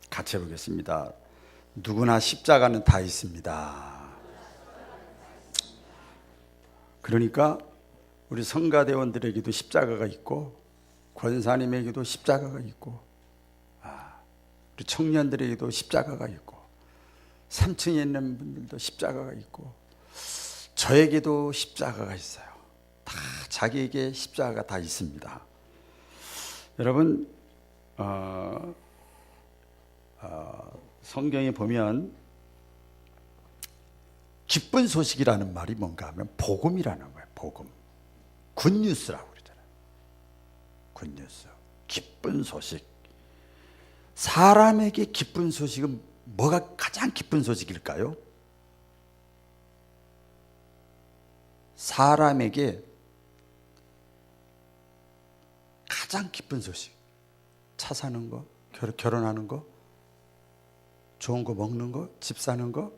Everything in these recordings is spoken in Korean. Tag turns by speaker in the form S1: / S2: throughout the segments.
S1: 같이 해보겠습니다. 누구나 십자가는 다 있습니다. 그러니까 우리 성가대원들에게도 십자가가 있고, 권사님에게도 십자가가 있고, 우리 청년들에게도 십자가가 있고, 3층에 있는 분들도 십자가가 있고, 저에게도 십자가가 있어요. 다 자기에게 십자가가 다 있습니다. 여러분, 성경에 보면 기쁜 소식이라는 말이 뭔가 하면 복음이라는 거예요. 복음, 굿뉴스라고 그러잖아요. 굿뉴스, 기쁜 소식. 사람에게 기쁜 소식은 뭐가 가장 기쁜 소식일까요? 사람에게 가장 기쁜 소식, 차 사는 거, 결혼하는 거, 좋은 거 먹는 거, 집 사는 거,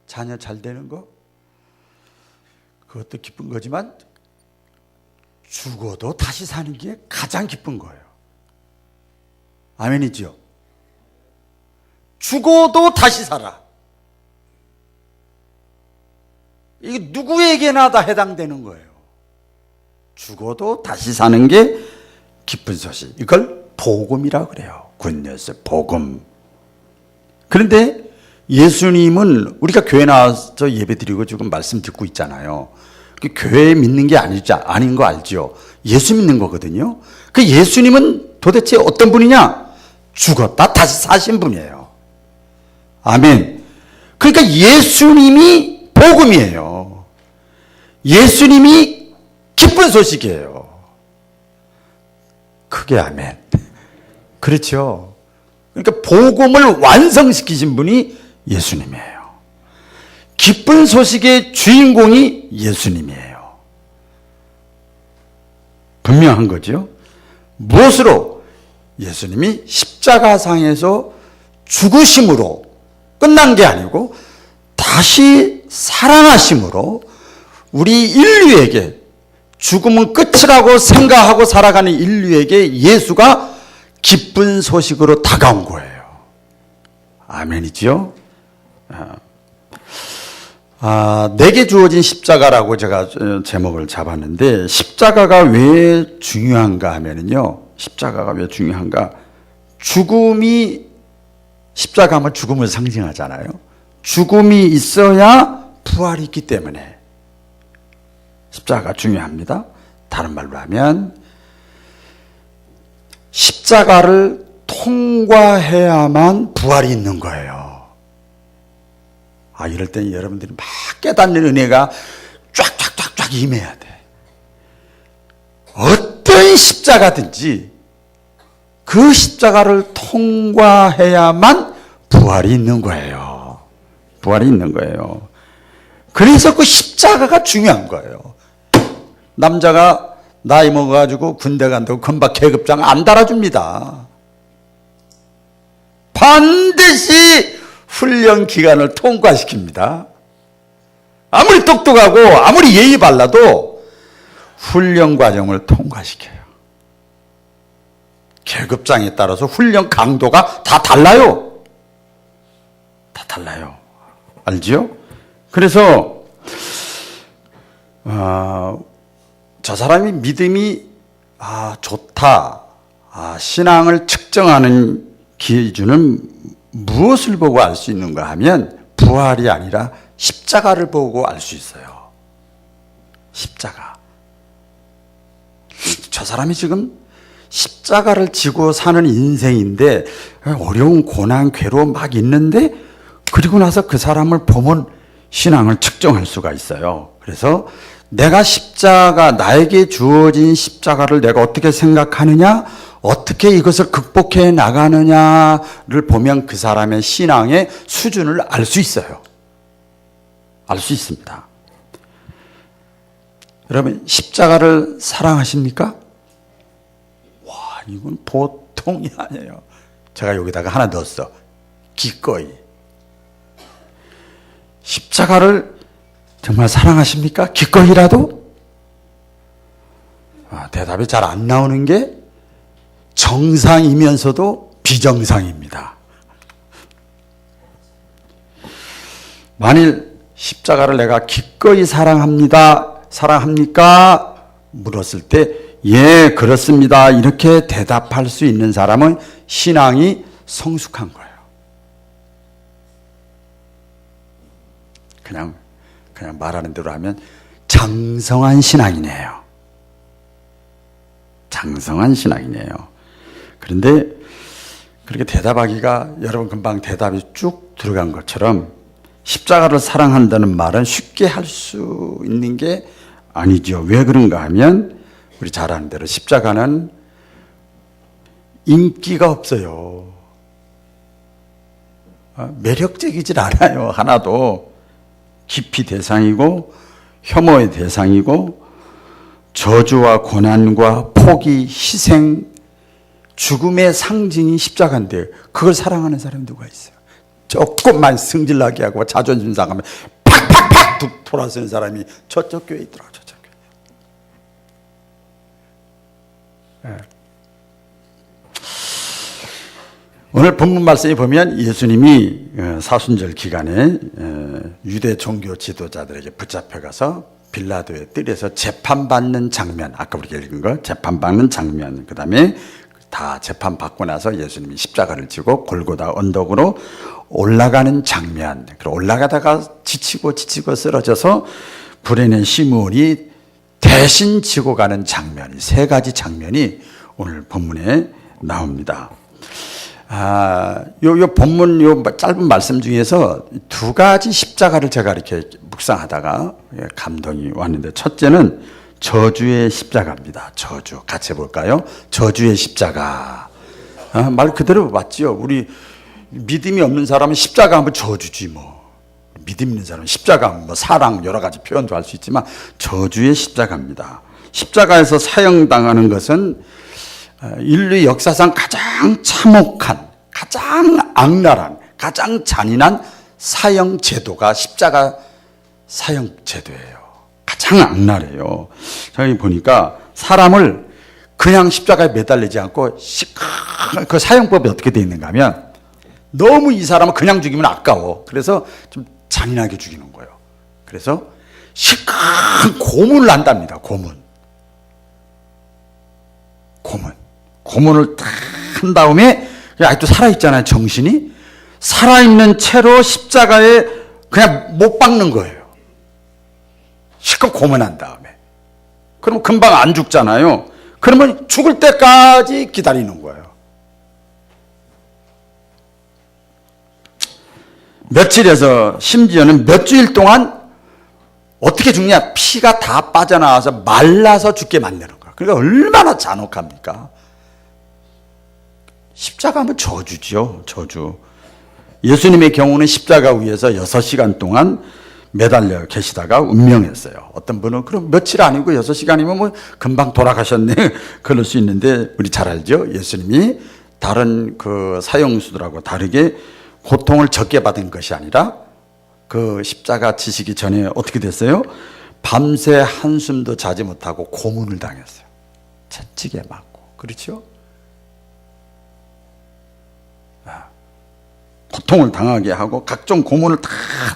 S1: 자녀 잘 되는 거, 그것도 기쁜 거지만 죽어도 다시 사는 게 가장 기쁜 거예요. 아멘이죠? 죽어도 다시 살아. 이게 누구에게나 다 해당되는 거예요. 죽어도 다시 사는 게 기쁜 소식. 이걸 복음이라고 그래요. 굿뉴스, 복음. 그런데 예수님은 우리가 교회 나와서 예배드리고 지금 말씀 듣고 있잖아요. 교회 믿는 게 아닌 거 알죠? 예수 믿는 거거든요. 그 예수님은 도대체 어떤 분이냐? 죽었다 다시 사신 분이에요. 아멘. 그러니까 예수님이 복음이에요. 예수님이 기쁜 소식이에요. 크게 아멘. 그렇죠. 그러니까 복음을 완성시키신 분이 예수님이에요. 기쁜 소식의 주인공이 예수님이에요. 분명한 거죠. 무엇으로? 예수님이 십자가상에서 죽으심으로 끝난 게 아니고 다시 살아나심으로 우리 인류에게, 죽음은 끝이라고 생각하고 살아가는 인류에게 예수가 기쁜 소식으로 다가온 거예요. 아멘이죠? 내게 주어진 십자가라고 제가 제목을 잡았는데, 십자가가 왜 중요한가 하면은요, 십자가가 왜 중요한가? 죽음이, 십자가는 죽음을 상징하잖아요. 죽음이 있어야 부활이 있기 때문에 십자가가 중요합니다. 다른 말로 하면 십자가를 통과해야만 부활이 있는 거예요. 이럴 때 여러분들이 막 깨닫는 은혜가 쫙쫙쫙쫙 임해야 돼. 어떤 십자가든지 그 십자가를 통과해야만 부활이 있는 거예요. 부활이 있는 거예요. 그래서 그 십자가가 중요한 거예요. 남자가 나이 먹어가지고 군대 간다고 금방 계급장 안 달아줍니다. 반드시 훈련 기간을 통과시킵니다. 아무리 똑똑하고 아무리 예의 발라도 훈련 과정을 통과시켜요. 계급장에 따라서 훈련 강도가 다 달라요. 다 달라요. 알지요? 그래서 저 사람이 믿음이 좋다, 신앙을 측정하는 기준은 무엇을 보고 알 수 있는가 하면 부활이 아니라 십자가를 보고 알 수 있어요. 십자가. 저 사람이 지금 십자가를 지고 사는 인생인데 어려운 고난, 괴로움 막 있는데, 그리고 나서 그 사람을 보면 신앙을 측정할 수가 있어요. 그래서 내가 나에게 주어진 십자가를 내가 어떻게 생각하느냐, 어떻게 이것을 극복해 나가느냐를 보면 그 사람의 신앙의 수준을 알 수 있어요. 알 수 있습니다. 여러분, 십자가를 사랑하십니까? 와, 이건 보통이 아니에요. 제가 여기다가 하나 넣었어. 기꺼이. 십자가를 정말 사랑하십니까? 기꺼이라도? 대답이 잘 안 나오는 게 정상이면서도 비정상입니다. 만일 십자가를 내가 기꺼이 사랑합니까? 물었을 때 예, 그렇습니다. 이렇게 대답할 수 있는 사람은 신앙이 성숙한 거예요. 그냥 말하는 대로 하면 장성한 신앙이네요. 장성한 신앙이네요. 그런데 그렇게 대답하기가 여러분 금방 대답이 쭉 들어간 것처럼 십자가를 사랑한다는 말은 쉽게 할 수 있는 게 아니죠. 왜 그런가 하면 우리 잘 아는 대로 십자가는 인기가 없어요. 매력적이질 않아요. 하나도. 기피 대상이고 혐오의 대상이고 저주와 고난과 포기, 희생, 죽음의 상징이 십자가인데 그걸 사랑하는 사람이 누가 있어요? 조금만 승질나게 하고 자존심 상하면 팍팍팍 돌아서는 사람이 저쪽 교회에 있더라고요. 저쪽 교회. 네. 오늘 본문 말씀에 보면 예수님이 사순절 기간에 유대 종교 지도자들에게 붙잡혀가서 빌라도의 뜰에서 재판받는 장면, 아까 우리가 읽은 거 재판받는 장면, 그 다음에 다 재판받고 나서 예수님이 십자가를 지고 골고다 언덕으로 올라가는 장면, 그리고 올라가다가 지치고 쓰러져서 불에는 시므온이 대신 지고 가는 장면, 세 가지 장면이 오늘 본문에 나옵니다. 요 본문 요 짧은 말씀 중에서 두 가지 십자가를 제가 이렇게 묵상하다가 감동이 왔는데, 첫째는 저주의 십자가입니다. 저주. 같이 해볼까요? 저주의 십자가. 말 그대로 맞지요. 우리 믿음이 없는 사람은 십자가 하면 저주지 뭐. 믿음 있는 사람은 십자가 하면 뭐 사랑 여러 가지 표현도 할 수 있지만 저주의 십자가입니다. 십자가에서 사형당하는 것은 인류 역사상 가장 참혹한, 가장 악랄한, 가장 잔인한 사형 제도가 십자가 사형 제도예요. 가장 악랄해요. 저기 보니까 사람을 그냥 십자가에 매달리지 않고 그 사형법이 어떻게 되어 있는가 하면 너무 이 사람을 그냥 죽이면 아까워. 그래서 좀 잔인하게 죽이는 거예요. 그래서 시큰 고문을 한답니다. 고문을 다 한 다음에 아직도 살아있잖아요. 정신이 살아있는 채로 십자가에 그냥 못 박는 거예요. 실컷 고문한 다음에. 그럼 금방 안 죽잖아요. 그러면 죽을 때까지 기다리는 거예요. 며칠에서 심지어는 몇 주일 동안 어떻게 죽냐? 피가 다 빠져나와서 말라서 죽게 만드는 거예요. 그러니까 얼마나 잔혹합니까? 십자가 하면 저주죠. 저주. 예수님의 경우는 십자가 위에서 6시간 동안 매달려 계시다가 운명했어요. 어떤 분은 그럼 며칠 아니고 6시간이면 뭐 금방 돌아가셨네. 그럴 수 있는데 우리 잘 알죠? 예수님이 다른 그 사형수들하고 다르게 고통을 적게 받은 것이 아니라 그 십자가 지시기 전에 어떻게 됐어요? 밤새 한숨도 자지 못하고 고문을 당했어요. 채찍에 맞고. 그렇죠? 고통을 당하게 하고 각종 고문을 다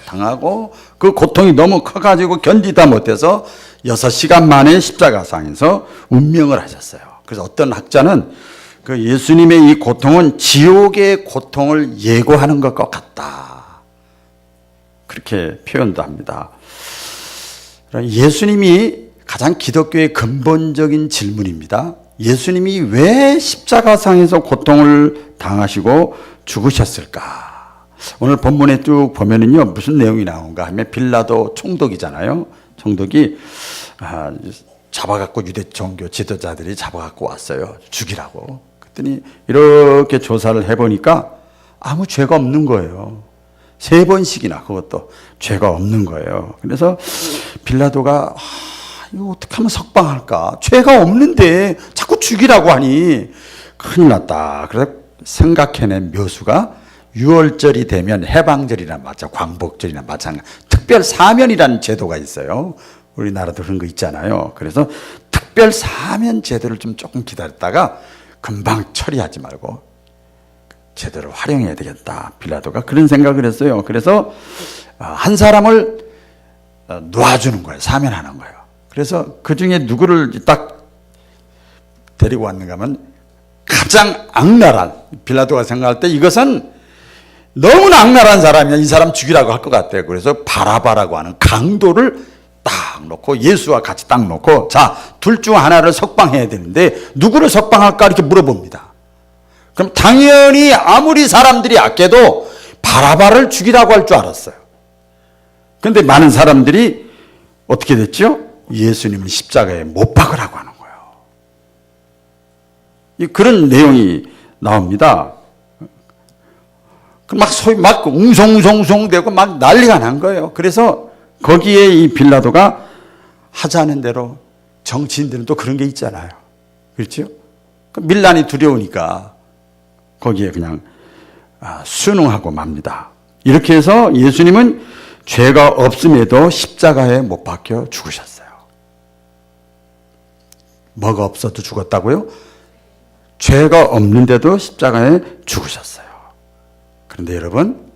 S1: 당하고 그 고통이 너무 커가지고 견디다 못해서 6시간 만에 십자가상에서 운명을 하셨어요. 그래서 어떤 학자는 그 예수님의 이 고통은 지옥의 고통을 예고하는 것과 같다. 그렇게 표현도 합니다. 예수님이 가장 기독교의 근본적인 질문입니다. 예수님이 왜 십자가상에서 고통을 당하시고 죽으셨을까? 오늘 본문에 쭉 보면은요, 무슨 내용이 나오는가 하면 빌라도 총독이잖아요. 총독이 잡아갖고 유대 종교 지도자들이 잡아갖고 왔어요. 죽이라고. 그랬더니 이렇게 조사를 해보니까 아무 죄가 없는 거예요. 3번씩이나 그것도 죄가 없는 거예요. 그래서 빌라도가 이거 어떻게 하면 석방할까? 죄가 없는데 자꾸 죽이라고 하니 큰일 났다. 그래서 생각해낸 묘수가 6월절이 되면 해방절이나 마찬가지, 광복절이나 마찬가지, 특별 사면이라는 제도가 있어요. 우리나라도 그런 거 있잖아요. 그래서 특별 사면 제도를 좀 조금 기다렸다가 금방 처리하지 말고 제대로 활용해야 되겠다. 빌라도가 그런 생각을 했어요. 그래서 한 사람을 놓아주는 거예요. 사면하는 거예요. 그래서 그 중에 누구를 딱 데리고 왔는가 하면 가장 악랄한, 빌라도가 생각할 때 이것은 너무나 악랄한 사람이야. 이 사람 죽이라고 할 것 같아요. 그래서 바라바라고 하는 강도를 딱 놓고 예수와 같이 딱 놓고 자, 둘 중 하나를 석방해야 되는데 누구를 석방할까 이렇게 물어봅니다. 그럼 당연히 아무리 사람들이 아껴도 바라바를 죽이라고 할 줄 알았어요. 그런데 많은 사람들이 어떻게 됐죠? 예수님을 십자가에 못 박으라고 하는 거예요. 그런 내용이 나옵니다. 막 소위 막 웅성웅성 되고 막 난리가 난 거예요. 그래서 거기에 이 빌라도가 하자는 대로 정치인들은 또 그런 게 있잖아요. 그렇죠? 밀란이 두려우니까 거기에 그냥 순응하고 맙니다. 이렇게 해서 예수님은 죄가 없음에도 십자가에 못 박혀 죽으셨어요. 뭐가 없어도 죽었다고요? 죄가 없는데도 십자가에 죽으셨어요. 그런데 여러분,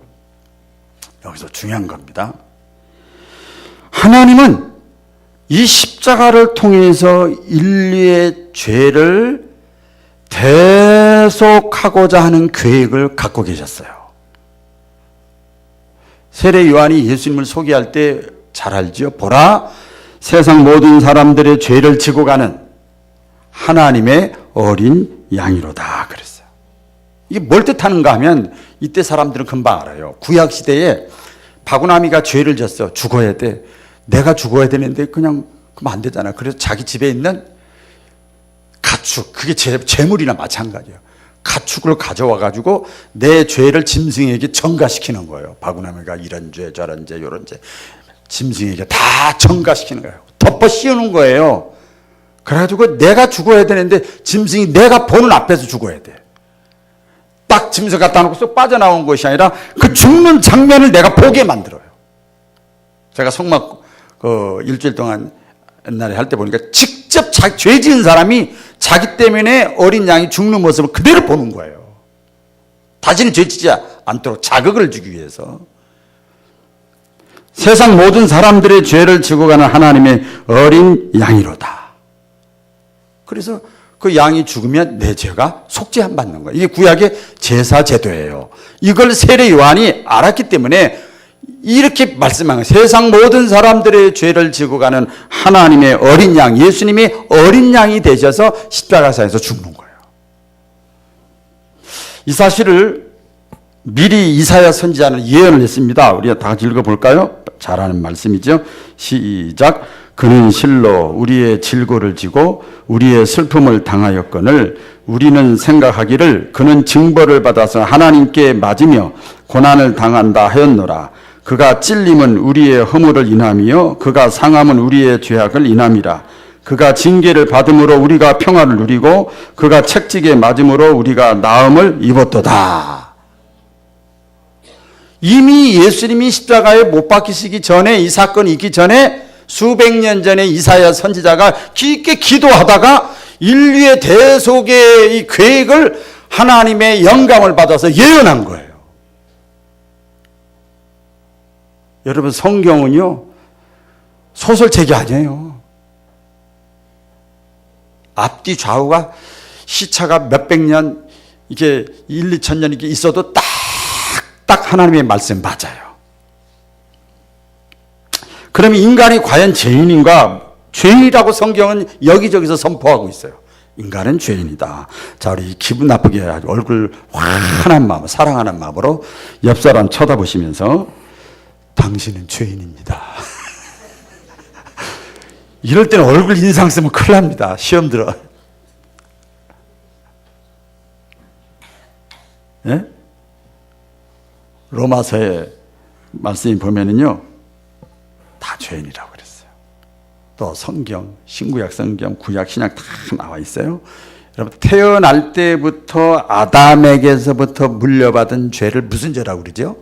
S1: 여기서 중요한 겁니다. 하나님은 이 십자가를 통해서 인류의 죄를 대속하고자 하는 계획을 갖고 계셨어요. 세례 요한이 예수님을 소개할 때 잘 알죠? 보라, 세상 모든 사람들의 죄를 지고 가는 하나님의 어린 양이로다 그랬어요. 이게 뭘 뜻하는가 하면 이때 사람들은 금방 알아요. 구약시대에 바구나미가 죄를 졌어. 죽어야 돼. 내가 죽어야 되는데 그냥 그러면 안 되잖아. 그래서 자기 집에 있는 가축, 그게 재물이나 마찬가지예요. 가축을 가져와 가지고 내 죄를 짐승에게 전가시키는 거예요. 바구나미가 이런 죄 저런 죄 이런 죄 짐승에게 다 전가시키는 거예요. 덮어 씌우는 거예요. 그래가지고 내가 죽어야 되는데 짐승이 내가 보는 앞에서 죽어야 돼. 딱 짐승 갖다 놓고 쏙 빠져나온 것이 아니라 그 죽는 장면을 내가 보게 만들어요. 제가 성막 일주일 동안 옛날에 할 때 보니까 직접 죄 지은 사람이 자기 때문에 어린 양이 죽는 모습을 그대로 보는 거예요. 다시는 죄 지지 않도록 자극을 주기 위해서. 세상 모든 사람들의 죄를 지고 가는 하나님의 어린 양이로다. 그래서 그 양이 죽으면 내 죄가 속죄함 받는 거예요. 이게 구약의 제사 제도예요. 이걸 세례 요한이 알았기 때문에 이렇게 말씀한 거예요. 세상 모든 사람들의 죄를 지고 가는 하나님의 어린 양, 예수님이 어린 양이 되셔서 십자가상에서 죽는 거예요. 이 사실을 미리 이사야 선지자는 예언을 했습니다. 우리가 다 같이 읽어볼까요? 잘 아는 말씀이죠. 시작. 그는 실로 우리의 질고를 지고 우리의 슬픔을 당하였거늘 우리는 생각하기를 그는 징벌을 받아서 하나님께 맞으며 고난을 당한다 하였노라. 그가 찔림은 우리의 허물을 인함이요 그가 상함은 우리의 죄악을 인함이라. 그가 징계를 받음으로 우리가 평화를 누리고 그가 책찍에 맞음으로 우리가 나음을 입었도다. 이미 예수님이 십자가에 못 박히시기 전에, 이 사건이 있기 전에 수백 년 전에 이사야 선지자가 깊게 기도하다가 인류의 대속의 이 계획을 하나님의 영감을 받아서 예언한 거예요. 여러분, 성경은요 소설책이 아니에요. 앞뒤 좌우가 시차가 몇백 년, 이게 1, 2천 년 이렇게 있어도 딱 하나님의 말씀 맞아요. 그러면 인간이 과연 죄인인가? 죄인이라고 성경은 여기저기서 선포하고 있어요. 인간은 죄인이다. 자, 우리 기분 나쁘게 아주 얼굴 환한 마음, 사랑하는 마음으로 옆 사람 쳐다보시면서 당신은 죄인입니다. 이럴 때는 얼굴 인상 쓰면 큰일 납니다. 시험 들어. 예? 로마서의 말씀이 보면은요, 다 죄인이라고 그랬어요. 또 성경, 신구약 성경, 구약 신약 다 나와 있어요. 여러분, 태어날 때부터 아담에게서부터 물려받은 죄를 무슨 죄라고 그러죠?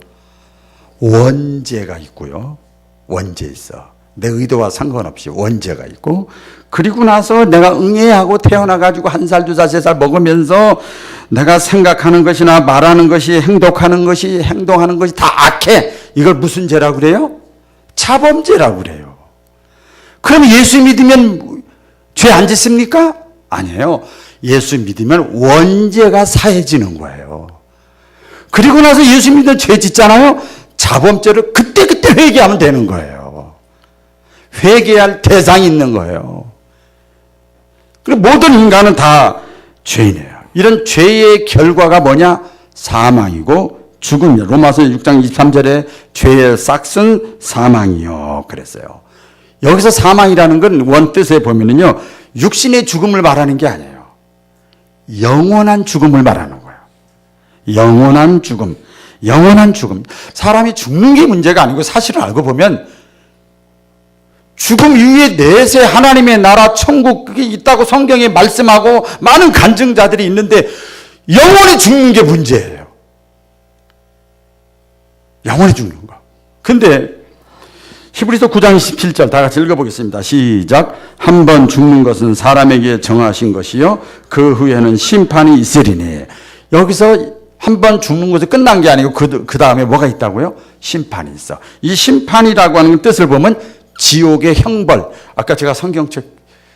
S1: 원죄가 있고요. 원죄 있어. 내 의도와 상관없이 원죄가 있고, 그리고 나서 내가 응애하고 태어나가지고 1살, 2살, 3살 먹으면서 내가 생각하는 것이나 말하는 것이 행동하는 것이 다 악해. 이걸 무슨 죄라고 그래요? 자범죄라고 그래요. 그럼 예수 믿으면 죄 안 짓습니까? 아니에요. 예수 믿으면 원죄가 사해지는 거예요. 그리고 나서 예수 믿으면 죄 짓잖아요. 자범죄를 그때그때 회개하면 되는 거예요. 회개할 대상이 있는 거예요. 모든 인간은 다 죄인이에요. 이런 죄의 결과가 뭐냐? 사망이고 죽음이요. 로마서 6장 23절에 죄의 싹은 사망이요 그랬어요. 여기서 사망이라는 건 원뜻에 보면은요, 육신의 죽음을 말하는 게 아니에요. 영원한 죽음을 말하는 거예요. 영원한 죽음. 영원한 죽음. 사람이 죽는 게 문제가 아니고 사실을 알고 보면 죽음 이후에 내세 하나님의 나라 천국이 있다고 성경에 말씀하고 많은 간증자들이 있는데 영원히 죽는 게 문제예요. 영원히 죽는 거. 근데 히브리서 9장 17절 다 같이 읽어보겠습니다. 시작. 한 번 죽는 것은 사람에게 정하신 것이요 그 후에는 심판이 있으리니. 여기서 한 번 죽는 것이 끝난 게 아니고 그 다음에 뭐가 있다고요? 심판이 있어. 이 심판이라고 하는 뜻을 보면 지옥의 형벌. 아까 제가 성경책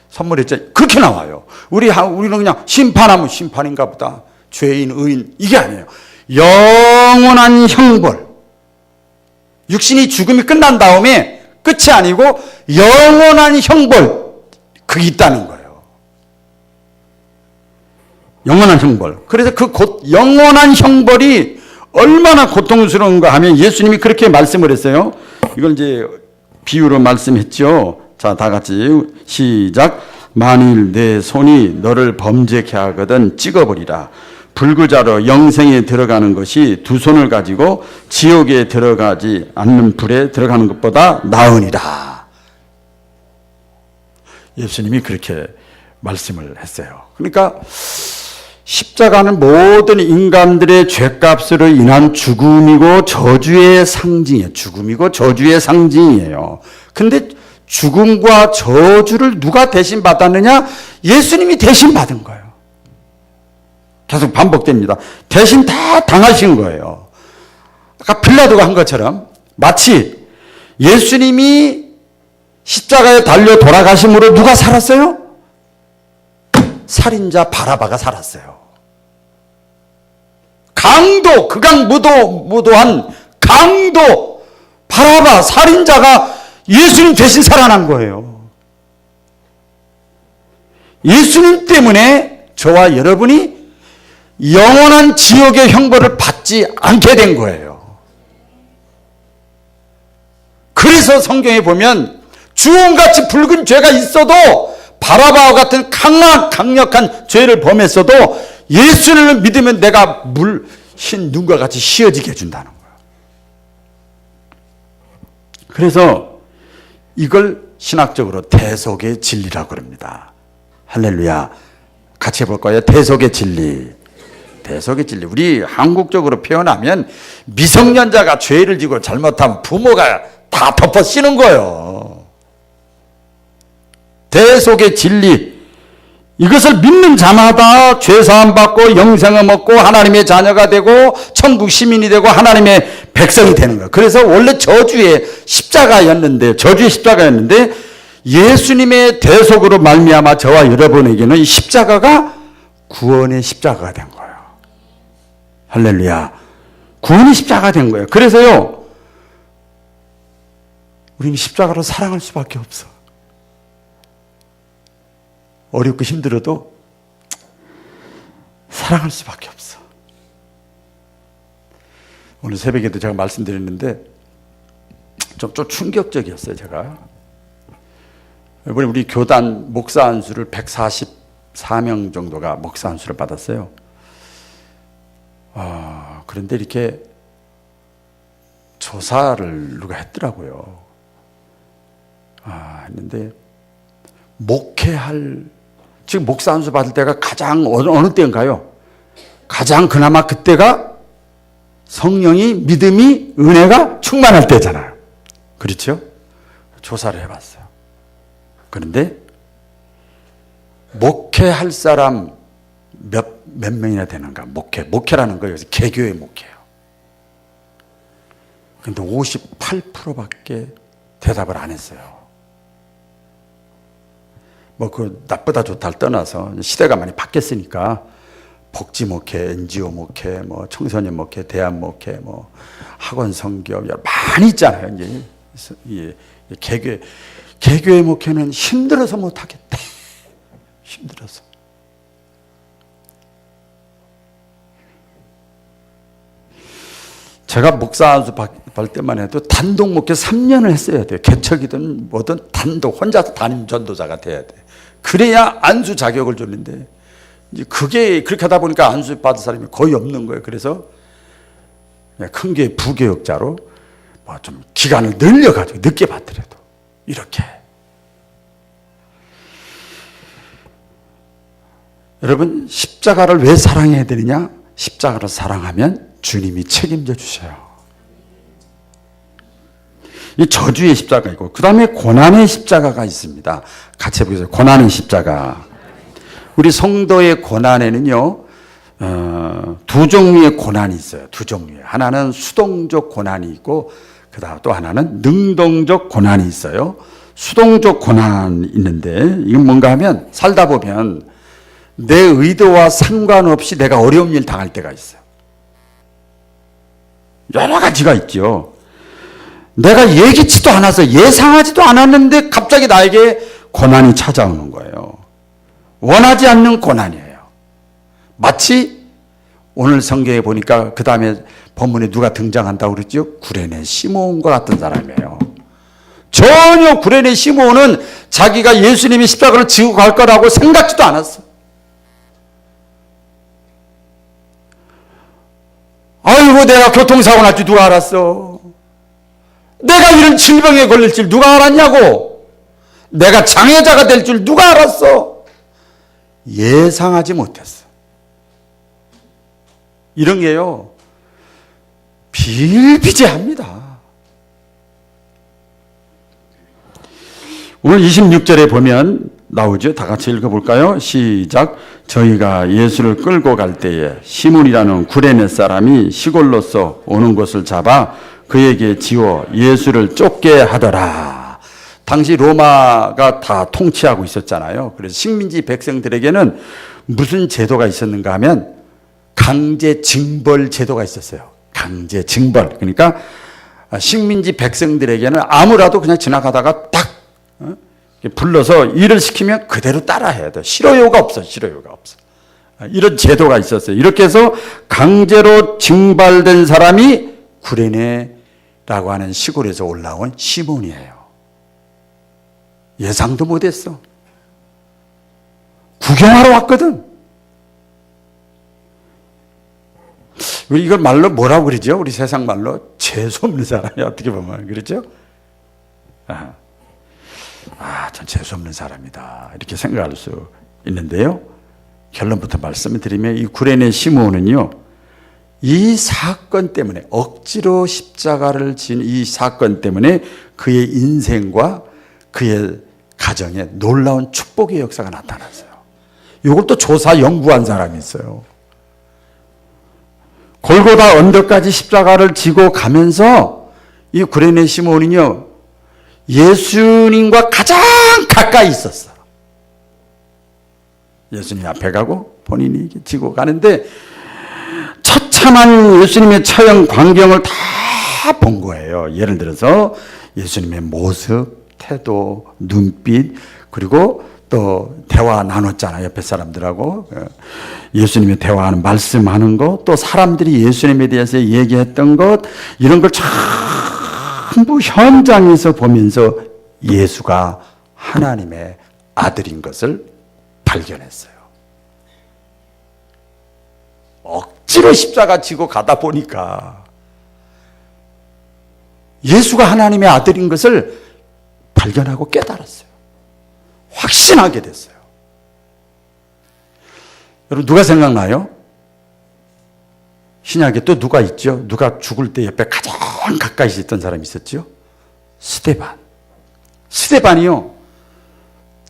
S1: 선물했잖아요. 그렇게 나와요. 우리는 그냥 심판하면 심판인가 보다. 죄인, 의인 이게 아니에요. 영원한 형벌. 육신이 죽음이 끝난 다음에 끝이 아니고 영원한 형벌. 그게 있다는 거예요. 영원한 형벌. 그래서 그 영원한 형벌이 얼마나 고통스러운가 하면 예수님이 그렇게 말씀을 했어요. 이걸 이제 비유로 말씀했죠. 자, 다 같이 시작. 만일 내 손이 너를 범죄케 하거든 찍어버리라. 불구자로 영생에 들어가는 것이 두 손을 가지고 지옥에 들어가지 않는 불에 들어가는 것보다 나으니라. 예수님이 그렇게 말씀을 했어요. 그러니까 십자가는 모든 인간들의 죄값으로 인한 죽음이고 저주의 상징이에요. 죽음이고 저주의 상징이에요. 근데 죽음과 저주를 누가 대신 받았느냐? 예수님이 대신 받은 거예요. 계속 반복됩니다. 대신 다 당하신 거예요. 아까 빌라도가 한 것처럼 마치 예수님이 십자가에 달려 돌아가심으로 누가 살았어요? 살인자 바라바가 살았어요. 강도, 극악무도한 강도 바라바 살인자가 예수님 대신 살아난 거예요. 예수님 때문에 저와 여러분이 영원한 지옥의 형벌을 받지 않게 된 거예요. 그래서 성경에 보면 주홍같이 붉은 죄가 있어도 바라바와 같은 강력한 죄를 범했어도 예수를 믿으면 내가 흰 눈과 같이 씌어지게 해준다는 거예요. 그래서 이걸 신학적으로 대속의 진리라고 합니다. 할렐루야. 같이 해볼까요? 대속의 진리. 대속의 진리. 우리 한국적으로 표현하면 미성년자가 죄를 지고 잘못하면 부모가 다 덮어 씌는 거예요. 대속의 진리. 이것을 믿는 자마다 죄사함 받고 영생을 얻고 하나님의 자녀가 되고 천국 시민이 되고 하나님의 백성이 되는 거예요. 그래서 원래 저주의 십자가였는데 예수님의 대속으로 말미암아 저와 여러분에게는 이 십자가가 구원의 십자가가 된 거예요. 할렐루야. 구원의 십자가가 된 거예요. 그래서요, 우리는 십자가로 사랑할 수밖에 없어. 어렵고 힘들어도 사랑할 수밖에 없어. 오늘 새벽에도 제가 말씀드렸는데 좀 충격적이었어요. 제가 이번에 우리 교단 목사 안수를 144명 정도가 목사 안수를 받았어요. 그런데 이렇게 조사를 누가 했더라고요. 했는데 지금 목사 안수 받을 때가 가장 어느 때인가요? 가장 그나마 그때가 성령이, 믿음이, 은혜가 충만할 때잖아요. 그렇죠? 조사를 해봤어요. 그런데 목회할 사람 몇 명이나 되는가? 목회라는 거예요. 개교의 목회요. 근데 58%밖에 대답을 안 했어요. 뭐 그 나쁘다 좋다를 떠나서 시대가 많이 바뀌었으니까 복지 목회, NGO 목회, 뭐 청소년 목회, 대안 목회, 뭐 학원 선교 많이 있잖아요. 이제 개교의 목회는 힘들어서 못 하겠다. 힘들어서. 제가 목사 안수 받을 때만 해도 단독 목회 3년을 했어야 돼요. 개척이든 뭐든 단독 혼자서 담임 전도자가 돼야 돼. 그래야 안수 자격을 줬는데 이제 그게 그렇게 하다 보니까 안수 받을 사람이 거의 없는 거예요. 그래서 큰 교회 부교역자로 뭐 좀 기간을 늘려가지고 늦게 받더라도 이렇게. 여러분 십자가를 왜 사랑해야 되느냐? 십자가를 사랑하면 주님이 책임져 주셔요. 이 저주의 십자가 있고 그 다음에 고난의 십자가가 있습니다. 같이 해보세요. 고난의 십자가. 우리 성도의 고난에는요 두 종류의 고난이 있어요. 두 종류의. 하나는 수동적 고난이 있고 그 다음 또 하나는 능동적 고난이 있어요. 수동적 고난이 있는데 이건 뭔가 하면 살다 보면 내 의도와 상관없이 내가 어려운 일 당할 때가 있어요. 여러 가지가 있죠. 내가 예기치도 않아서 예상하지도 않았는데 갑자기 나에게 고난이 찾아오는 거예요. 원하지 않는 고난이에요. 마치 오늘 성경에 보니까 그 다음에 본문에 누가 등장한다고 그랬죠? 구레네 시몬과 같은 사람이에요. 전혀 구레네 시몬은 자기가 예수님이 십자가를 지고 갈 거라고 생각지도 않았어. 아이고 내가 교통사고 날 줄 누가 알았어. 내가 이런 질병에 걸릴 줄 누가 알았냐고. 내가 장애자가 될 줄 누가 알았어. 예상하지 못했어. 이런 게요 비일비재합니다. 오늘 26절에 보면 나오죠. 다 같이 읽어볼까요? 시작. 저희가 예수를 끌고 갈 때에 시몬이라는 구레네 사람이 시골로서 오는 곳을 잡아 그에게 지워 예수를 쫓게 하더라. 당시 로마가 다 통치하고 있었잖아요. 그래서 식민지 백성들에게는 무슨 제도가 있었는가 하면 강제 징벌 제도가 있었어요. 강제 징벌. 그러니까 식민지 백성들에게는 아무라도 그냥 지나가다가 딱 불러서 일을 시키면 그대로 따라해야 돼. 실효요가 없어. 실효요가 없어. 이런 제도가 있었어요. 이렇게 해서 강제로 징발된 사람이 구레네라고 하는 시골에서 올라온 시몬이에요. 예상도 못했어. 구경하러 왔거든. 이걸 말로 뭐라고 그러죠? 우리 세상 말로 재수없는 사람이 어떻게 보면 그렇죠? 전 재수없는 사람이다 이렇게 생각할 수 있는데요. 결론부터 말씀을 드리면 이 구레네 시몬은요 이 사건 때문에 억지로 십자가를 진 이 사건 때문에 그의 인생과 그의 가정에 놀라운 축복의 역사가 나타났어요. 이걸 또 조사 연구한 사람이 있어요. 골고다 언덕까지 십자가를 지고 가면서 이 구레네 시몬은요 예수님과 가장 가까이 있었어. 예수님 앞에 가고 본인이 지고 가는데 처참한 예수님의 처형 광경을 다 본 거예요. 예를 들어서 예수님의 모습, 태도, 눈빛 그리고 또 대화 나눴잖아요. 옆에 사람들하고 예수님의 대화하는 말씀하는 것 또 사람들이 예수님에 대해서 얘기했던 것 이런 걸 전부 현장에서 보면서 예수가 하나님의 아들인 것을 발견했어요. 억지로 십자가 지고 가다 보니까 예수가 하나님의 아들인 것을 발견하고 깨달았어요. 확신하게 됐어요. 여러분 누가 생각나요? 신약에 또 누가 있죠? 누가 죽을 때 옆에 가장 가까이 있었던 사람이 있었죠? 스데반. 스데반이요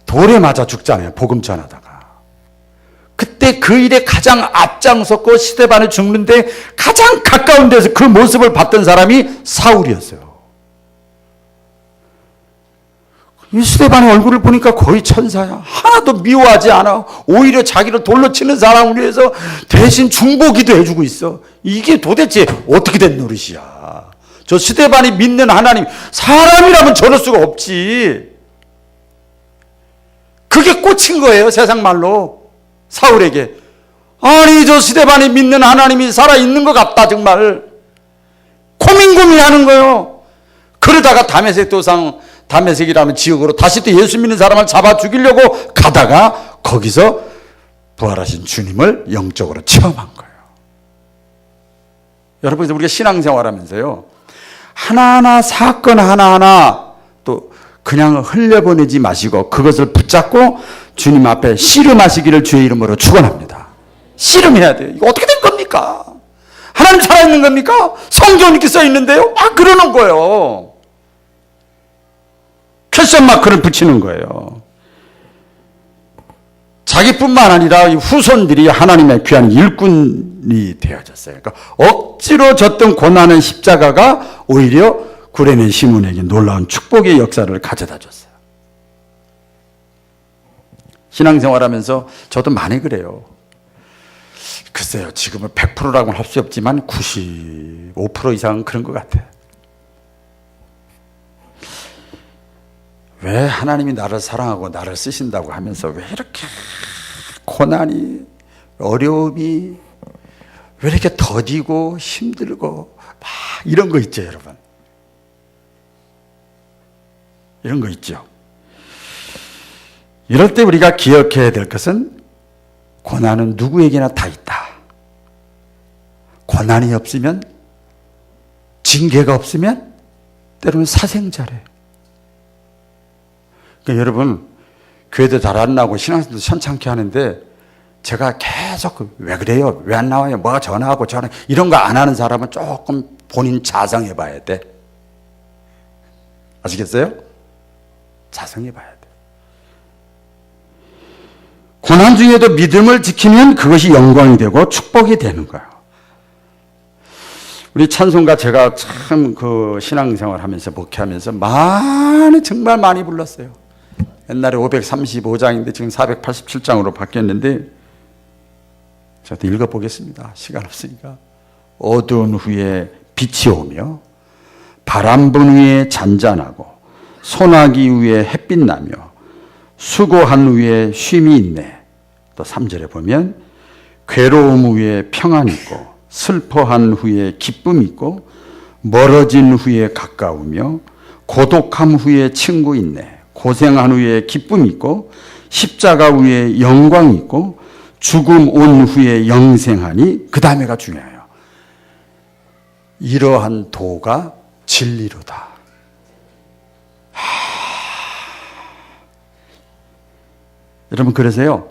S1: 돌에 맞아 죽잖아요. 복음 전하다가. 그때 그 일에 가장 앞장섰고 스데반이 죽는데 가장 가까운 데서 그 모습을 봤던 사람이 사울이었어요. 이 스데반의 얼굴을 보니까 거의 천사야. 하나도 미워하지 않아. 오히려 자기를 돌로 치는 사람을 위해서 대신 중보기도 해주고 있어. 이게 도대체 어떻게 된 노릇이야. 저 스데반이 믿는 하나님, 사람이라면 저럴 수가 없지. 그게 꽂힌 거예요, 세상 말로. 사울에게. 아니, 저 스데반이 믿는 하나님이 살아있는 것 같다, 정말. 고민하는 거예요. 그러다가 다메섹이라는 지역으로 다시 또 예수 믿는 사람을 잡아 죽이려고 가다가 거기서 부활하신 주님을 영적으로 체험한 거예요. 여러분, 우리가 신앙생활 하면서요, 하나하나 사건 하나하나 또 그냥 흘려보내지 마시고 그것을 붙잡고 주님 앞에 씨름하시기를 주의 이름으로 축원합니다. 씨름해야 돼요. 이거 어떻게 된 겁니까? 하나님 살아있는 겁니까? 성경 이렇게 써있는데요? 막 그러는 거예요. 퀘스천 마크를 붙이는 거예요. 자기뿐만 아니라 후손들이 하나님의 귀한 일꾼이 되어졌어요. 그러니까 억지로 졌던 고난의 십자가가 오히려 구레네 시몬에게 놀라운 축복의 역사를 가져다 줬어요. 신앙생활하면서 저도 많이 그래요. 글쎄요, 지금은 100%라고는 할 수 없지만 95% 이상은 그런 것 같아요. 왜 하나님이 나를 사랑하고 나를 쓰신다고 하면서 왜 이렇게 고난이, 어려움이 왜 이렇게 더디고 힘들고 막 이런 거 있죠, 여러분. 이런 거 있죠. 이럴 때 우리가 기억해야 될 것은 고난은 누구에게나 다 있다. 고난이 없으면, 징계가 없으면 때로는 사생자래. 그러니까 여러분, 교회도 잘 안 나오고 신앙생활도 현찮게 하는데 제가 계속 왜 그래요? 왜 안 나와요? 뭐가 전화하고 이런 거 안 하는 사람은 조금 본인 자성해 봐야 돼. 아시겠어요? 자성해 봐야 돼. 고난 중에도 믿음을 지키면 그것이 영광이 되고 축복이 되는 거예요. 우리 찬송가 제가 참 그 신앙생활 하면서 목회하면서 정말 많이 불렀어요. 옛날에 535장인데 지금 487장으로 바뀌었는데 저도 읽어보겠습니다. 시간 없으니까. 어두운 후에 빛이 오며 바람 분 후에 잔잔하고 소나기 위에 햇빛 나며 수고한 후에 쉼이 있네. 또 3절에 보면 괴로움 후에 평안이 있고 슬퍼한 후에 기쁨이 있고 멀어진 후에 가까우며 고독함 후에 친구 있네. 고생한 후에 기쁨이 있고 십자가 후에 영광이 있고 죽음 온 후에 영생하니 그 다음에가 중요해요. 이러한 도가 진리로다. 여러분, 그래서요,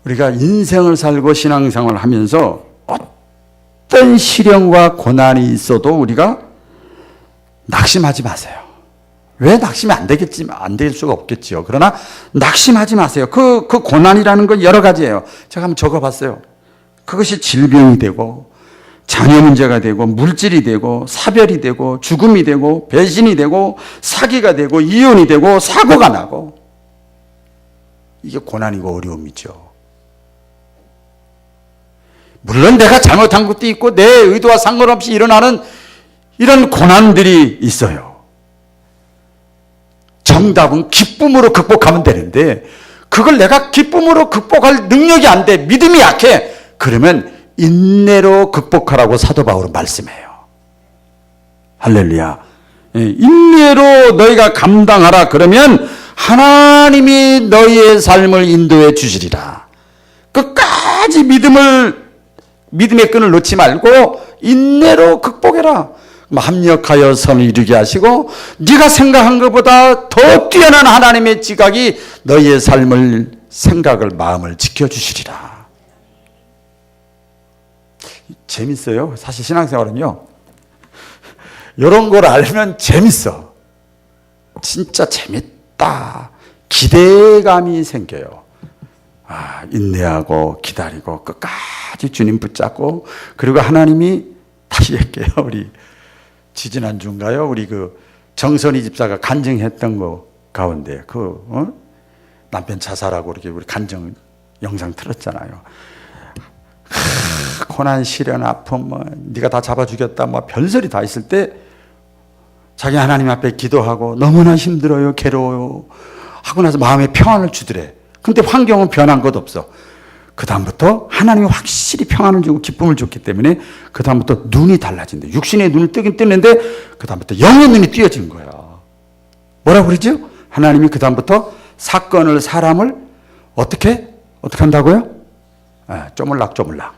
S1: 우리가 인생을 살고 신앙생활을 하면서 어떤 시련과 고난이 있어도 우리가 낙심하지 마세요. 왜 낙심이 안 될 수가 없겠지요. 그러나 낙심하지 마세요. 그 고난이라는 건 여러 가지예요. 제가 한번 적어봤어요. 그것이 질병이 되고 자녀 문제가 되고 물질이 되고 사별이 되고 죽음이 되고 배신이 되고 사기가 되고 이혼이 되고 사고가 나고, 이게 고난이고 어려움이죠. 물론 내가 잘못한 것도 있고 내 의도와 상관없이 일어나는 이런 고난들이 있어요. 정답은 기쁨으로 극복하면 되는데 그걸 내가 기쁨으로 극복할 능력이 안 돼. 믿음이 약해. 그러면 인내로 극복하라고 사도 바울은 말씀해요. 할렐루야. 인내로 너희가 감당하라. 그러면 하나님이 너희의 삶을 인도해 주시리라. 끝까지 믿음의 끈을 놓지 말고 인내로 극복해라. 합력하여 선을 이루게 하시고 네가 생각한 것보다 더 뛰어난 하나님의 지각이 너희의 삶을, 생각을, 마음을 지켜주시리라. 재밌어요. 사실 신앙생활은요, 이런 걸 알면 재밌어. 진짜 재밌다. 기대감이 생겨요. 인내하고 기다리고 끝까지 주님 붙잡고, 그리고 하나님이, 다시 할게요. 우리 지지난주인가요? 우리 그 정선희 집사가 간증했던 거 가운데 남편 자살하고 이렇게 우리 간증 영상 틀었잖아요. 고난, 시련, 아픔, 네가 다 잡아 주겠다, 별소리 다 있을 때 자기 하나님 앞에 기도하고 너무나 힘들어요, 괴로워요 하고 나서 마음에 평안을 주더래. 근데 환경은 변한 것 없어. 그 다음부터 하나님이 확실히 평안을 주고 기쁨을 줬기 때문에 그 다음부터 눈이 달라진대. 육신의 눈을 뜨긴 뜨는데 그 다음부터 영의 눈이 띄어진 거야. 뭐라고 그러죠? 하나님이 그 다음부터 사건을, 사람을 어떻게 한다고요? 쪼물락쪼물락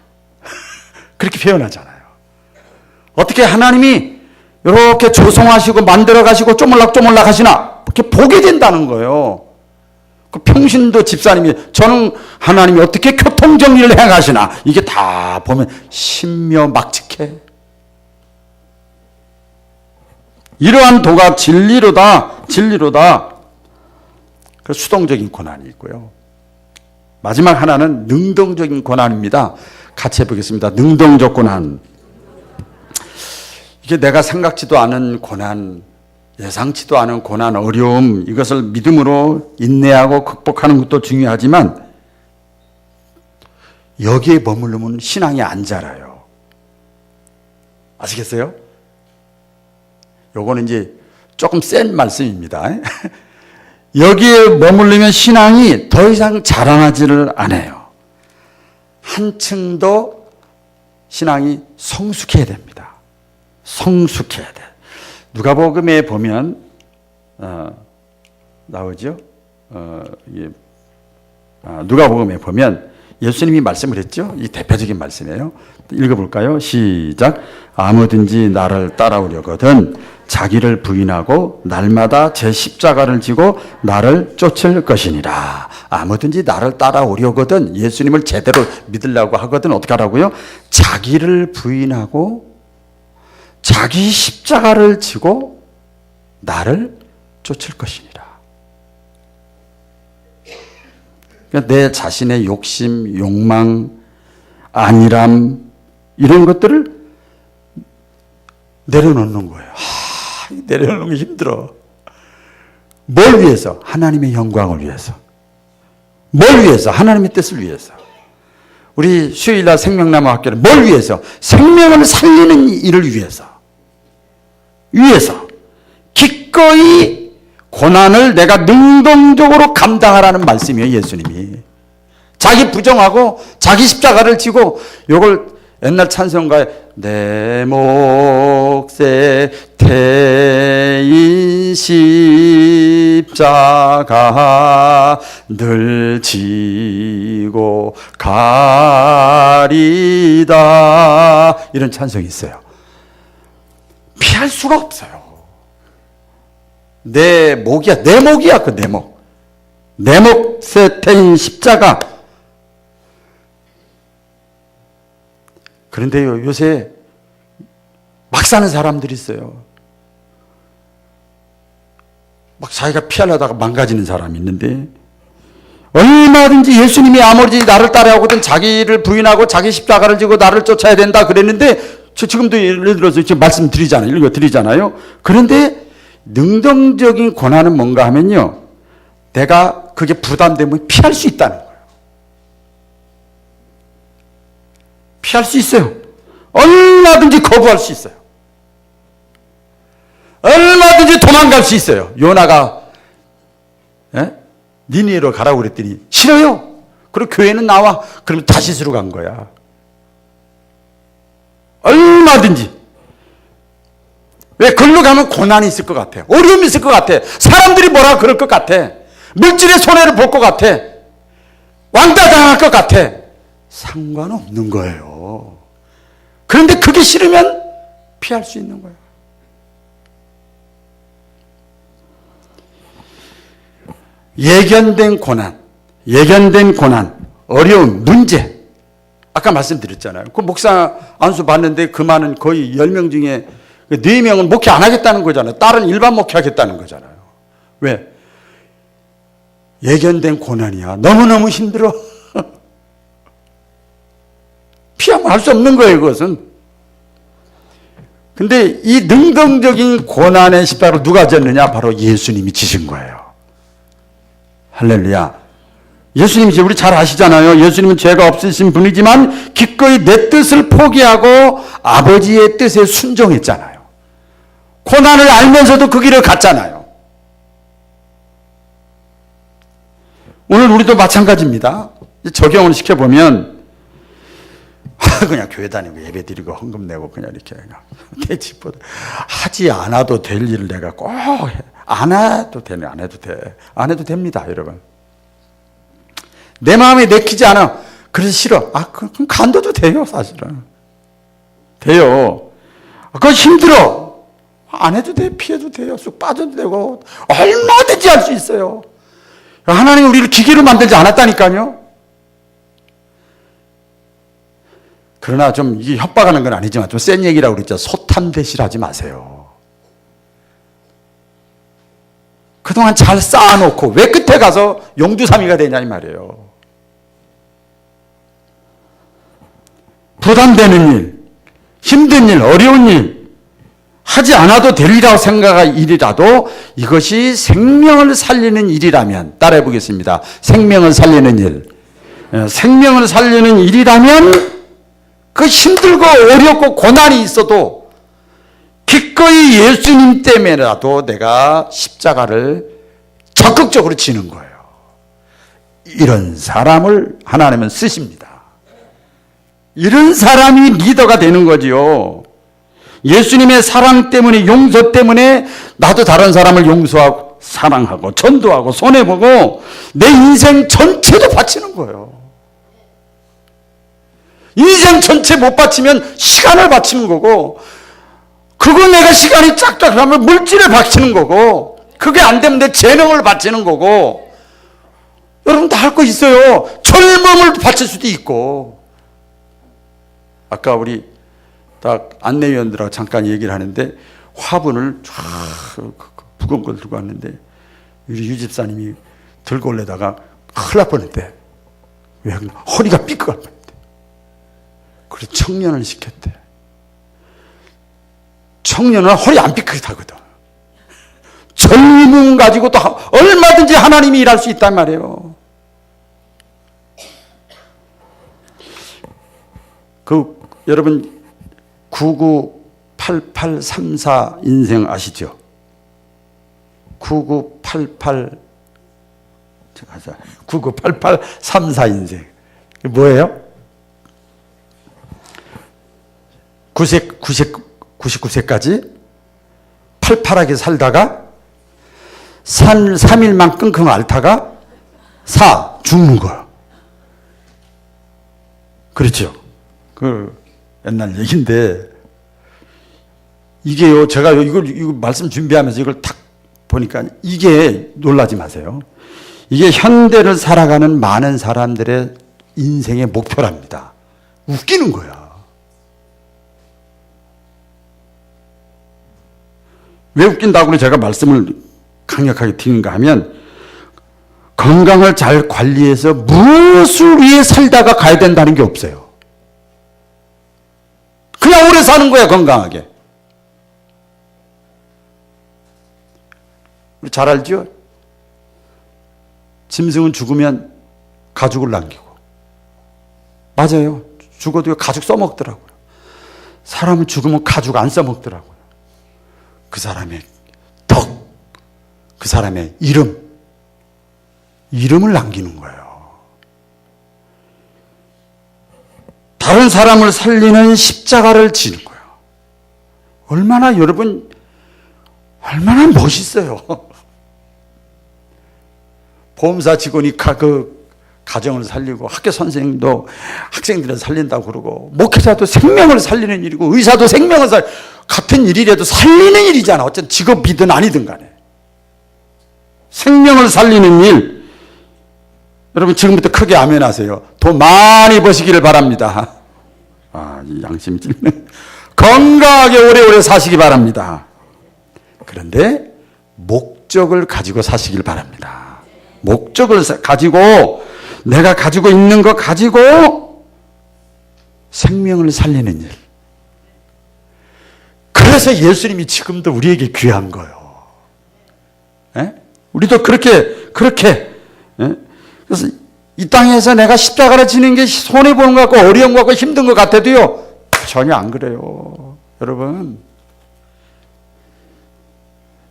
S1: 그렇게 표현하잖아요. 어떻게 하나님이 이렇게 조성하시고 만들어 가시고 쪼물락쪼물락 하시나, 이렇게 보게 된다는 거예요. 그 평신도 집사님이, 저는 하나님이 어떻게 교통정리를 행하시나, 이게 다 보면 신묘막측해. 이러한 도가 진리로다. 그 수동적인 고난이 있고요. 마지막 하나는 능동적인 고난입니다. 같이 해보겠습니다. 능동적 고난. 이게 내가 생각지도 않은 고난, 예상치도 않은 고난, 어려움, 이것을 믿음으로 인내하고 극복하는 것도 중요하지만 여기에 머무르면 신앙이 안 자라요. 아시겠어요? 요거는 이제 조금 센 말씀입니다. 여기에 머무르면 신앙이 더 이상 자라나지를 않아요. 한층 더 신앙이 성숙해야 됩니다. 성숙해야 돼. 누가복음에 보면 나오죠. 누가복음에 보면 예수님이 말씀을 했죠. 이 대표적인 말씀이에요. 읽어볼까요? 시작. 아무든지 나를 따라오려거든 자기를 부인하고 날마다 제 십자가를 지고 나를 쫓을 것이니라. 아무든지 나를 따라오려거든, 예수님을 제대로 믿으려고 하거든 어떻게 하라고요? 자기를 부인하고 자기 십자가를 지고 나를 쫓을 것이니라. 그러니까 내 자신의 욕심, 욕망, 안일함, 이런 것들을 내려놓는 거예요. 내려놓는 게 힘들어. 뭘 위해서? 하나님의 영광을 위해서. 뭘 위해서? 하나님의 뜻을 위해서. 우리 수요일날 생명나무 학교는 뭘 위해서? 생명을 살리는 일을 위해서. 기꺼이 고난을 내가 능동적으로 감당하라는 말씀이에요, 예수님이. 자기 부정하고 자기 십자가를 지고, 요걸 옛날 찬송가에 내 몫에 태인 십자가 늘 지고 가리다, 이런 찬송이 있어요. 피할 수가 없어요. 내 몫이야, 내 몫. 내 몫에 태인 십자가. 그런데요, 요새 막 사는 사람들이 있어요. 막 자기가 피하려다가 망가지는 사람이 있는데, 얼마든지 예수님이 아무리 나를 따라오거든 자기를 부인하고 자기 십자가를 지고 나를 쫓아야 된다 그랬는데, 저 지금도 예를 들어서 지금 말씀드리잖아요. 읽어드리잖아요. 그런데 능동적인 고난은 뭔가 하면요, 내가 그게 부담되면 피할 수 있다는 거예요. 피할 수 있어요. 얼마든지 거부할 수 있어요. 얼마든지 도망갈 수 있어요. 요나가 니느웨로 가라고 그랬더니 싫어요. 그리고 교회는 나와. 그러면 다시스로 간 거야. 얼마든지. 왜? 걸로 가면 고난이 있을 것 같아. 어려움이 있을 것 같아. 사람들이 뭐라 그럴 것 같아. 물질의 손해를 볼 것 같아. 왕따당할 것 같아. 상관없는 거예요. 그런데 그게 싫으면 피할 수 있는 거예요. 예견된 고난, 어려움, 문제. 아까 말씀드렸잖아요. 그 목사 안수 받는데 그 많은 거의 10명 중에 4명은 목회 안 하겠다는 거잖아요. 딸은 일반 목회 하겠다는 거잖아요. 왜? 예견된 고난이야. 너무너무 힘들어. 피하면 할 수 없는 거예요, 그것은. 근데 이 능동적인 고난의 십자가를 누가 졌느냐? 바로 예수님이 지신 거예요. 할렐루야. 예수님이 우리 잘 아시잖아요. 예수님은 죄가 없으신 분이지만 기꺼이 내 뜻을 포기하고 아버지의 뜻에 순종했잖아요. 고난을 알면서도 그 길을 갔잖아요. 오늘 우리도 마찬가지입니다. 적용을 시켜보면 그냥 교회 다니고 예배 드리고 헌금 내고 그냥 이렇게 그냥 대치보다 하지 않아도 될 일을 내가 꼭 안 해도 되네. 안 해도 돼. 안 해도 됩니다, 여러분. 내 마음에 내키지 않아. 그래서 싫어. 그럼 간둬도 돼요, 사실은. 돼요. 그건 힘들어. 안 해도 돼. 피해도 돼요. 쑥 빠져도 되고 얼마든지 할 수 있어요. 하나님이 우리를 기계로 만들지 않았다니까요. 그러나 좀 이게 협박하는 건 아니지만 좀 센 얘기라고 그랬죠. 소탐대실하지 마세요. 그동안 잘 쌓아놓고 왜 끝에 가서 용두사미가 되냐 이 말이에요. 부담되는 일, 힘든 일, 어려운 일, 하지 않아도 될 일이라고 생각할 일이라도 이것이 생명을 살리는 일이라면, 따라해 보겠습니다. 생명을 살리는 일. 생명을 살리는 일이라면 그 힘들고 어렵고 고난이 있어도 기꺼이 예수님 때문에라도 내가 십자가를 적극적으로 지는 거예요. 이런 사람을 하나님은 쓰십니다. 이런 사람이 리더가 되는 거지요. 예수님의 사랑 때문에, 용서 때문에 나도 다른 사람을 용서하고 사랑하고 전도하고 손해보고 내 인생 전체도 바치는 거예요. 인생 전체 못 바치면 시간을 바치는 거고, 그거 내가 시간이 짝짝하면 물질을 바치는 거고, 그게 안 되면 내 재능을 바치는 거고, 여러분 다 할 거 있어요. 젊음을 바칠 수도 있고. 아까 우리 딱 안내위원들하고 잠깐 얘기를 하는데 화분을 쫙 무거운 걸 들고 왔는데 우리 유 집사님이 들고 올려다가 큰일 날 뻔했대. 왜? 허리가 삐끗할 뻔했대. 그래서 청년을 시켰대. 청년은 허리 안 삐끗하거든. 젊음 가지고 또 얼마든지 하나님이 일할 수 있단 말이에요. 여러분 998834 인생 아시죠? 998834 인생. 뭐예요? 99세까지 팔팔하게 살다가 3일만 끙끙 앓다가 죽는 거야. 그렇죠? 그 옛날 얘기인데 이게요, 제가 이거 말씀 준비하면서 이걸 탁 보니까 이게 놀라지 마세요. 이게 현대를 살아가는 많은 사람들의 인생의 목표랍니다. 웃기는 거야. 왜 웃긴다고 제가 말씀을 강력하게 드리는가 하면, 건강을 잘 관리해서 무엇을 위해 살다가 가야 된다는 게 없어요. 그냥 오래 사는 거야, 건강하게. 우리 잘 알죠? 짐승은 죽으면 가죽을 남기고. 맞아요. 죽어도 가죽 써먹더라고요. 사람은 죽으면 가죽 안 써먹더라고요. 그 사람의 덕, 그 사람의 이름을 남기는 거예요. 다른 사람을 살리는 십자가를 지는 거예요. 여러분, 얼마나 멋있어요. 보험사 직원이 가정을 살리고, 학교 선생님도 학생들을 살린다고 그러고, 목회자도 생명을 살리는 일이고, 의사도 생명을 같은 일이라도 살리는 일이잖아. 어쨌든 직업이든 아니든 간에. 생명을 살리는 일. 여러분 지금부터 크게 아멘하세요. 돈 많이 버시기를 바랍니다. 양심이 찔네. 건강하게 오래오래 사시기 바랍니다. 그런데 목적을 가지고 사시길 바랍니다. 목적을 가지고, 내가 가지고 있는 거 가지고 생명을 살리는 일. 그래서 예수님이 지금도 우리에게 귀한 거예요. 예? 우리도 그렇게 예? 그래서 이 땅에서 내가 십자가를 지는 게 손해보는 것 같고 어려운 것 같고 힘든 것 같아도요, 전혀 안 그래요. 여러분,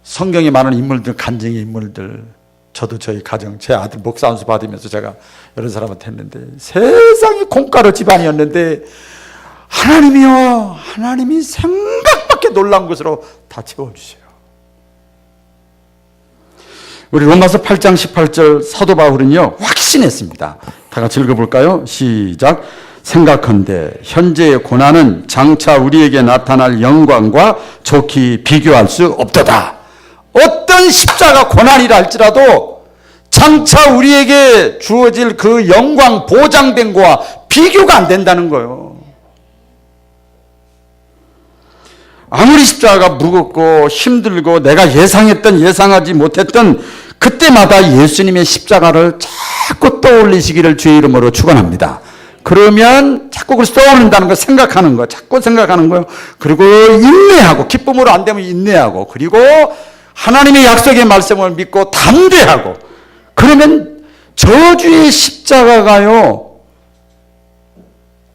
S1: 성경에 많은 인물들, 간증의 인물들, 저도 저희 가정, 제 아들 목사 안수 받으면서 제가 여러 사람한테 했는데, 세상이 콩가루 집안이었는데 하나님이요, 하나님이 생각밖에 놀라운 것으로 다 채워주세요. 우리 로마서 8장 18절 사도 바울은요, 확신했습니다. 다 같이 읽어볼까요? 시작. 생각컨대 현재의 고난은 장차 우리에게 나타날 영광과 좋게 비교할 수 없도다. 어떤 십자가 고난이라 할지라도 장차 우리에게 주어질 그 영광 보장된 거와 비교가 안 된다는 거예요. 아무리 십자가가 무겁고 힘들고 내가 예상하지 못했던 그때마다 예수님의 십자가를 자꾸 떠올리시기를 주의 이름으로 축원합니다. 그러면 자꾸 그걸 떠올린다는 걸 생각하는 거예요. 자꾸 생각하는 거예요. 그리고 인내하고, 기쁨으로 안 되면 인내하고, 그리고 하나님의 약속의 말씀을 믿고 담대하고, 그러면 저주의 십자가가요,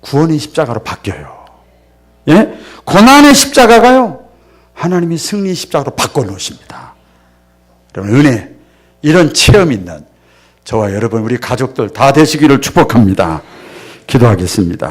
S1: 구원의 십자가로 바뀌어요. 예? 고난의 십자가가요, 하나님이 승리의 십자가로 바꿔놓으십니다. 여러분, 은혜, 이런 체험 있는 저와 여러분, 우리 가족들 다 되시기를 축복합니다. 기도하겠습니다.